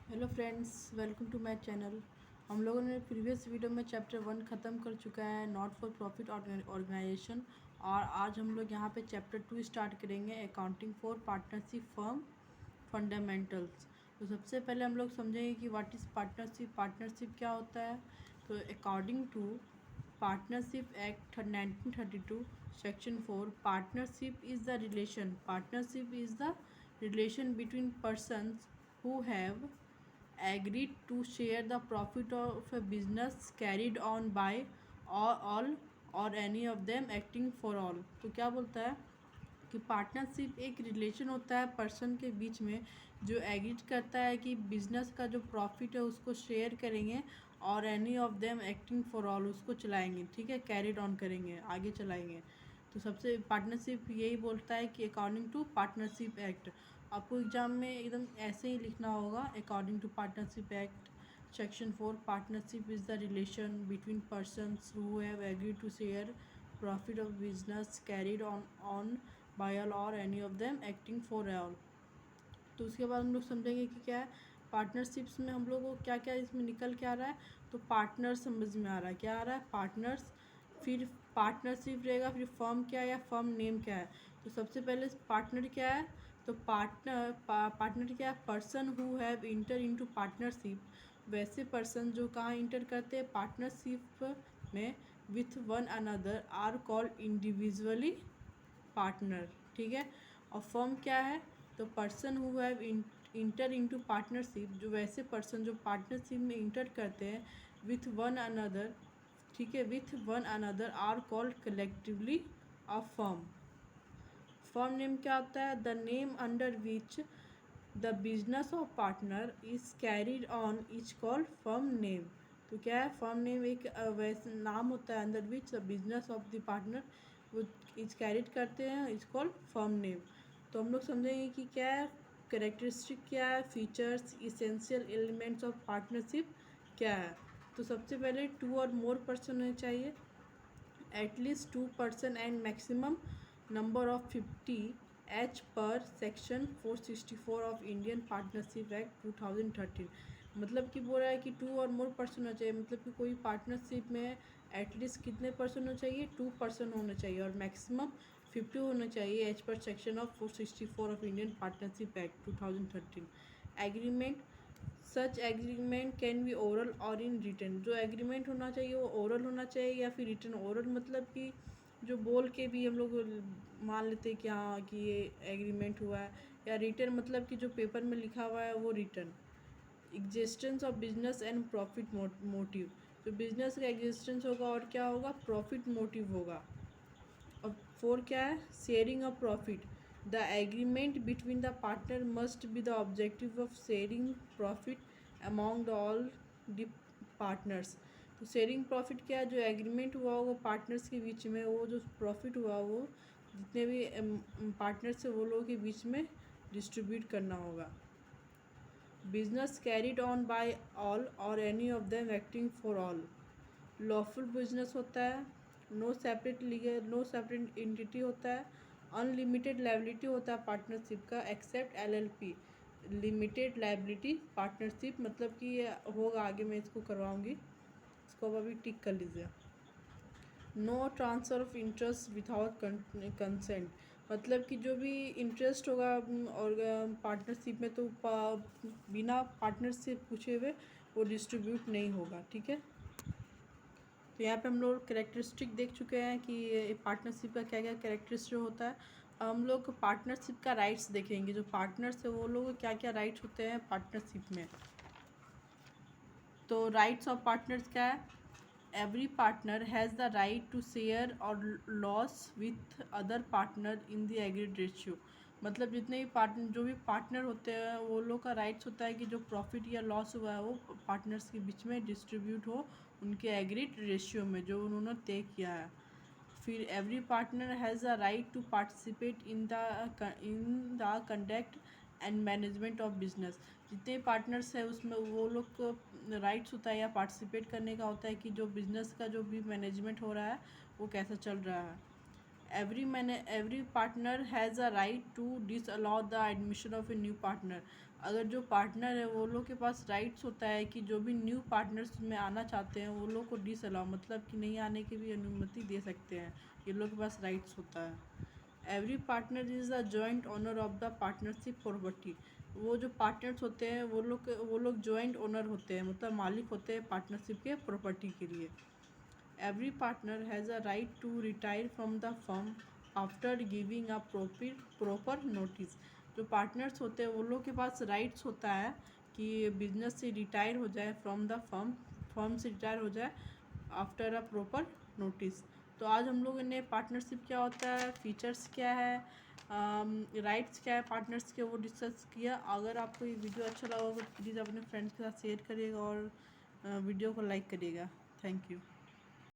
Hello friends, welcome to my channel. हम लोगों ने प्रीवियस वीडियो में चैप्टर 1 ख़त्म कर चुका है, नॉट फॉर प्रॉफिट ऑर्गेनाइजेशन। और आज हम लोग यहाँ पे चैप्टर 2 स्टार्ट करेंगे, accounting for partnership firm fundamentals. तो सबसे पहले हम लोग समझेंगे कि व्हाट इज़ पार्टनरशिप। पार्टनरशिप क्या होता है। तो according to partnership act 1932 section 4, partnership is the relation between persons who have agreed to share the profit of a business carried on by all or any of them acting for all। तो क्या बोलता है कि partnership एक relation होता है person के बीच में जो एग्रीड करता है कि बिजनेस का जो प्रॉफिट है उसको शेयर करेंगे और any of them acting for all, उसको चलाएंगे। ठीक है, कैरिड ऑन करेंगे, आगे चलाएंगे। तो सबसे पार्टनरशिप यही बोलता है कि अकॉर्डिंग टू पार्टनरशिप एक्ट। आपको एग्जाम में एकदम ऐसे ही लिखना होगा, according to partnership act section 4, partnership is the relation between persons who have agreed to share profit of business carried on by all or any of them acting for all. तो उसके बाद हम लोग समझेंगे कि क्या है पार्टनरशिप्स में हम लोग को क्या क्या इसमें निकल के आ रहा है। तो पार्टनर समझ में आ रहा है, क्या आ रहा है पार्टनर्स। फिर पार्टनरशिप रहेगा, फिर फर्म क्या है या फर्म नेम क्या है। तो सबसे पहले पार्टनर क्या है। तो पार्टनर क्या है, person who have enter into partnership. वैसे पर्सन जो कहाँ इंटर करते हैं पार्टनरशिप में with one another are called individually partner. ठीक है। और फर्म क्या है, तो person who have enter into partnership, जो वैसे पर्सन जो पार्टनरशिप में इंटर करते हैं विथ वन अनदर। ठीक है, with one another are called collectively a firm. Firm name क्या होता है, the name under which the business of partner is carried on is called firm name. तो क्या है, फर्म नेम एक वैसे नाम होता है under which the business of the partner वो इज कैरिड करते हैं, इज कॉल्ड फर्म नेम। तो हम लोग समझेंगे कि क्या है करेक्टरिस्टिक, क्या है features, essential elements of partnership क्या है। तो सबसे पहले 2 और मोर पर्सन होने चाहिए, at least 2 person and maximum number of 50 as per section 464 of Indian partnership act 2013। मतलब कि बोल रहा है कि 2 और मोर पर्सन होना चाहिए, मतलब कि कोई पार्टनरशिप में एटलीस्ट कितने पर्सन होना चाहिए, 2 पर्सन होना चाहिए और मैक्सिमम 50 होना चाहिए as per section of 464 of Indian partnership act 2013। Agreement, such agreement can be oral और इन रिटन। जो एग्रीमेंट होना चाहिए वो ओरल होना चाहिए या फिर रिटन। ओरल मतलब कि जो बोल के भी हम लोग मान लेते हैं कि हाँ कि ये एग्रीमेंट हुआ है, या रिटन मतलब कि जो पेपर में लिखा हुआ है वो written. Existence of business and profit motive, तो बिजनेस का एग्जिस्टेंस होगा और क्या होगा, प्रॉफिट मोटिव होगा। और 4 क्या है, sharing of profit, the agreement between the partner must be the objective of sharing profit among the all the partners. तो शेयरिंग प्रॉफिट क्या है, जो एग्रीमेंट हुआ वो पार्टनर्स के बीच में, वो जो प्रॉफिट हुआ वो जितने भी पार्टनर्स है वो लोगों के बीच में डिस्ट्रीब्यूट करना होगा। Business carried on by all or any of them acting for all. Lawful business होता है, no separate legal, no separate entity होता है, अनलिमिटेड लाइबिलिटी होता है पार्टनरशिप का except LLP, limited liability partnership. मतलब कि ये होगा आगे, मैं इसको करवाऊंगी, इसको अब अभी टिक कर लीजिए। No transfer of interest without consent, मतलब कि जो भी इंटरेस्ट होगा और पार्टनरशिप में तो बिना पार्टनर से पूछे हुए वो डिस्ट्रीब्यूट नहीं होगा। ठीक है। तो यहाँ पे हम लोग कैरेक्टरिस्टिक देख चुके हैं कि पार्टनरशिप का क्या क्या कैरेक्टरिस्टिक होता है। अब हम लोग पार्टनरशिप का राइट्स देखेंगे, जो पार्टनर्स है वो लोग क्या क्या राइट्स होते हैं पार्टनरशिप में। तो राइट्स ऑफ पार्टनर्स क्या है, every partner has the right to share और loss with other partner in the agreed ratio. मतलब जितने भी पार्टनर, जो भी पार्टनर होते हैं वो लोग का राइट्स होता है कि जो प्रॉफिट या लॉस हुआ है वो पार्टनर्स के बीच में डिस्ट्रीब्यूट हो उनके एग्रीड रेशियो में जो उन्होंने तय किया है। फिर every partner has a right to participate in the conduct and management of business. जितने पार्टनर्स है उसमें वो लोग को राइट्स होता है या पार्टिसिपेट करने का होता है कि जो बिजनेस का जो भी मैनेजमेंट हो रहा है वो कैसा चल रहा है। Every partner has a right to disallow the admission of a new partner. अगर जो पार्टनर है वो लोग के पास राइट्स होता है कि जो भी न्यू पार्टनर्स में आना चाहते हैं वो लोग को डिसअलाउ मतलब कि नहीं आने की भी अनुमति दे सकते हैं, ये लोग के पास राइट्स होता है। Every partner is the joint owner of the partnership property. वो जो पार्टनर्स होते हैं वो लोग जॉइंट ओनर होते हैं, मतलब मालिक होते हैं पार्टनरशिप के प्रॉपर्टी के लिए। Every partner has a right to retire from the firm after giving a proper notice. जो पार्टनर्स होते हैं वो लोग के पास राइट्स होता है कि बिजनेस से रिटायर हो जाए फ्रॉम द फर्म से रिटायर हो जाए आफ्टर अ प्रॉपर नोटिस। तो आज हम लोगों ने पार्टनरशिप क्या होता है, फीचर्स क्या है, राइट्स क्या है पार्टनर्स के, वो डिस्कस किया। अगर आपको ये वीडियो अच्छा लगा तो प्लीज़ अपने फ्रेंड्स के साथ शेयर करिएगा और वीडियो को लाइक करिएगा। Thank you.